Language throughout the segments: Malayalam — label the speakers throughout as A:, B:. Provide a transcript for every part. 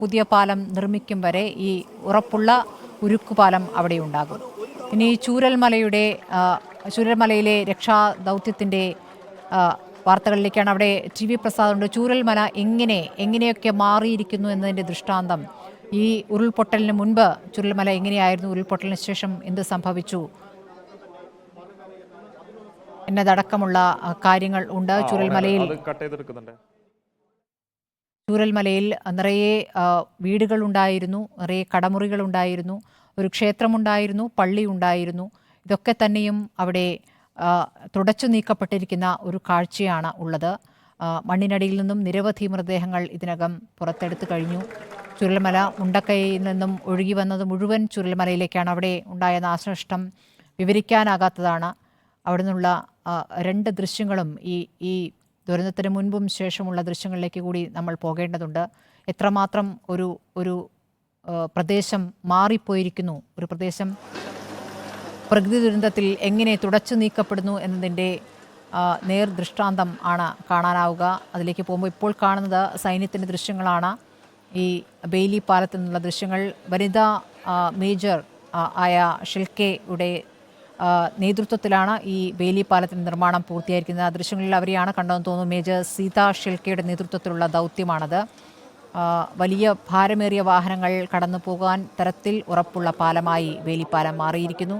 A: പുതിയ പാലം നിർമ്മിക്കും വരെ ഈ ഉറപ്പുള്ള ഉരുക്കുപാലം അവിടെ ഉണ്ടാകും. ഇനി ചൂരൽമലയിലെ രക്ഷാദൗത്യത്തിൻ്റെ വാർത്തകളിലേക്കാണ്. അവിടെ TV പ്രസാദ് ഉണ്ട്. ചൂരൽമല എങ്ങനെയൊക്കെ മാറിയിരിക്കുന്നു എന്നതിൻ്റെ ദൃഷ്ടാന്തം. ഈ ഉരുൾപൊട്ടലിന് മുൻപ് ചൂരൽമല എങ്ങനെയായിരുന്നു, ഉരുൾപൊട്ടലിന് ശേഷം എന്ത് സംഭവിച്ചു എന്നതടക്കമുള്ള കാര്യങ്ങൾ ഉണ്ട്. ചൂരൽമലയിൽ നിറയെ വീടുകളുണ്ടായിരുന്നു, നിറയെ കടമുറികളുണ്ടായിരുന്നു, ഒരു ക്ഷേത്രമുണ്ടായിരുന്നു, പള്ളി ഉണ്ടായിരുന്നു. ഇതൊക്കെ തന്നെയും അവിടെ തുടച്ചു നീക്കപ്പെട്ടിരിക്കുന്ന ഒരു കാഴ്ചയാണ് ഉള്ളത്. മണ്ണിനടിയിൽ നിന്നും നിരവധി മൃതദേഹങ്ങൾ ഇതിനകം പുറത്തെടുത്തു കഴിഞ്ഞു. ചുരൽമല മുണ്ടക്കൈയിൽ നിന്നും ഒഴുകി വന്നത് മുഴുവൻ ചുരൽമലയിലേക്കാണ്. അവിടെ ഉണ്ടായ നാശനഷ്ടം വിവരിക്കാനാകാത്തതാണ്. അവിടെ നിന്നുള്ള 2 ദൃശ്യങ്ങളും ഈ ദുരന്തത്തിന് മുൻപും ശേഷമുള്ള ദൃശ്യങ്ങളിലേക്ക് കൂടി നമ്മൾ പോകേണ്ടതുണ്ട്. എത്രമാത്രം ഒരു പ്രദേശം മാറിപ്പോയിരിക്കുന്നു, ഒരു പ്രദേശം പ്രകൃതി ദുരന്തത്തിൽ എങ്ങനെ തുടച്ചു നീക്കപ്പെടുന്നു എന്നതിൻ്റെ നേർദൃഷ്ടാന്തം ആണ് കാണാനാവുക. അതിലേക്ക് പോകുമ്പോൾ ഇപ്പോൾ കാണുന്നത് സൈന്യത്തിൻ്റെ ദൃശ്യങ്ങളാണ്. ഈ ബെയിലി പാലത്തിൽ നിന്നുള്ള ദൃശ്യങ്ങൾ. വനിതാ മേജർ ആയ ഷിൽക്കെയുടെ നേതൃത്വത്തിലാണ് ഈ ബെയിലി പാലത്തിൻ്റെ നിർമ്മാണം പൂർത്തിയായിരിക്കുന്നത്. ആ ദൃശ്യങ്ങളിൽ അവരെയാണ് കണ്ടതെന്ന് തോന്നുന്നു. മേജർ സീത ഷിൽക്കെയുടെ നേതൃത്വത്തിലുള്ള ദൗത്യമാണത്. വലിയ ഭാരമേറിയ വാഹനങ്ങൾ കടന്നു പോകാൻ തരത്തിൽ ഉറപ്പുള്ള പാലമായി വേലിപ്പാലം മാറിയിരിക്കുന്നു.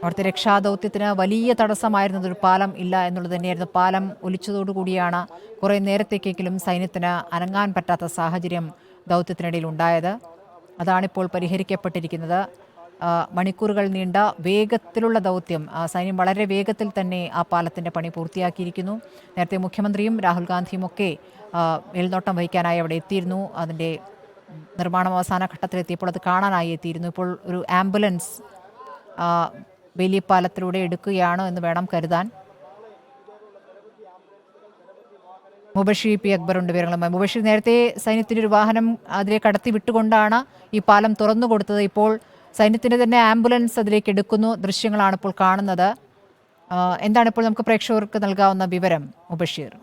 A: അവിടുത്തെ രക്ഷാദൗത്യത്തിന് വലിയ തടസ്സമായിരുന്നത് ഒരു പാലം ഇല്ല എന്നുള്ളത് തന്നെയായിരുന്നു. പാലം ഒലിച്ചതോടുകൂടിയാണ് കുറേ നേരത്തേക്കെങ്കിലും സൈന്യത്തിന് അനങ്ങാൻ പറ്റാത്ത സാഹചര്യം ദൗത്യത്തിനിടയിൽ ഉണ്ടായത്. അതാണിപ്പോൾ പരിഹരിക്കപ്പെട്ടിരിക്കുന്നത്. മണിക്കൂറുകൾ നീണ്ട വേഗത്തിലുള്ള ദൗത്യം. സൈന്യം വളരെ വേഗത്തിൽ തന്നെ ആ പാലത്തിൻ്റെ പണി പൂർത്തിയാക്കിയിരിക്കുന്നു. നേരത്തെ മുഖ്യമന്ത്രിയും രാഹുൽ ഗാന്ധിയും ഒക്കെ മേൽനോട്ടം വഹിക്കാനായി അവിടെ എത്തിയിരുന്നു. അതിൻ്റെ നിർമ്മാണം അവസാന ഘട്ടത്തിലെത്തിയപ്പോൾ അത് കാണാനായി എത്തിയിരുന്നു. ഇപ്പോൾ ഒരു ആംബുലൻസ് ബെയിലി പാലത്തിലൂടെ എടുക്കുകയാണ് എന്ന് വേണം കരുതാൻ. മുബഷീർ പി അക്ബറുണ്ട് വിവരങ്ങളുമായി. മുബഷീർ, നേരത്തെ സൈന്യത്തിൻ്റെ ഒരു വാഹനം അതിലേക്ക് കടത്തി വിട്ടുകൊണ്ടാണ് ഈ പാലം തുറന്നു കൊടുത്തത്. ഇപ്പോൾ സൈന്യത്തിൻ്റെ തന്നെ ആംബുലൻസ് അതിലേക്ക് എടുക്കുന്നു. ദൃശ്യങ്ങളാണ് ഇപ്പോൾ കാണുന്നത്. എന്താണ് ഇപ്പോൾ നമുക്ക് പ്രേക്ഷകർക്ക് നൽകാവുന്ന വിവരം മുബഷീർ?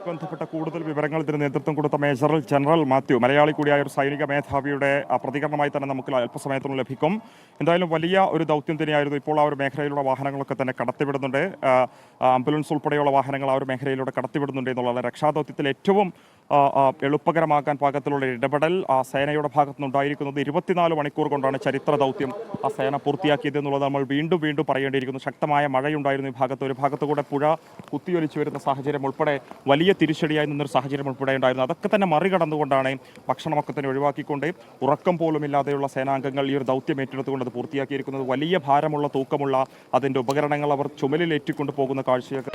B: ബന്ധപ്പെട്ട കൂടുതൽ വിവരങ്ങൾ ഇതിന് നേതൃത്വം കൊടുത്ത മേജർ ജനറൽ മാത്യു, മലയാളി കൂടിയായ ഒരു സൈനിക മേധാവിയുടെ പ്രതികരണമായി തന്നെ നമുക്ക് അല്പസമയത്തിനും ലഭിക്കും. എന്തായാലും വലിയ ഒരു ദൗത്യം തന്നെയായിരുന്നു. ഇപ്പോൾ ആ ഒരു മേഖലയിലുള്ള വാഹനങ്ങളൊക്കെ തന്നെ കടത്തിവിടുന്നുണ്ട്. ആംബുലൻസ് ഉൾപ്പെടെയുള്ള വാഹനങ്ങൾ ആ ഒരു മേഖലയിലൂടെ കടത്തിവിടുന്നുണ്ട് എന്നുള്ളത് രക്ഷാദൗത്യത്തിൽ ഏറ്റവും എളുപ്പകരമാക്കാൻ പാകത്തിലുള്ള ഇടപെടൽ സേനയുടെ ഭാഗത്തുനിന്നുണ്ടായിരിക്കുന്നത്. 24 മണിക്കൂർ കൊണ്ടാണ് ചരിത്ര ദൗത്യം ആ സേന പൂർത്തിയാക്കിയത് എന്നുള്ളത് നമ്മൾ വീണ്ടും വീണ്ടും പറയേണ്ടിയിരിക്കുന്നു. ശക്തമായ മഴയുണ്ടായിരുന്നു ഈ ഭാഗത്ത്. ഒരു ഭാഗത്തുകൂടെ പുഴ കുത്തിയൊലിച്ചു വരുന്ന സാഹചര്യം ഉൾപ്പെടെ വലിയ തിരിച്ചടിയായി നിന്നൊരു സാഹചര്യം ഉൾപ്പെടെ ഉണ്ടായിരുന്നു. അതൊക്കെ തന്നെ മറികടന്നുകൊണ്ടാണ് ഭക്ഷണമൊക്കെ തന്നെ ഒഴിവാക്കിക്കൊണ്ട് ഉറക്കം പോലും ഇല്ലാതെയുള്ള സേനാംഗങ്ങൾ ഈ ഒരു ദൗത്യം ഏറ്റെടുത്തുകൊണ്ട് അത് പൂർത്തിയാക്കിയിരിക്കുന്നത്. വലിയ ഭാരമുള്ള തൂക്കമുള്ള അതിൻ്റെ ഉപകരണങ്ങൾ അവർ ചുമലിലേറ്റിക്കൊണ്ട് പോകുന്ന കാഴ്ചയൊക്കെ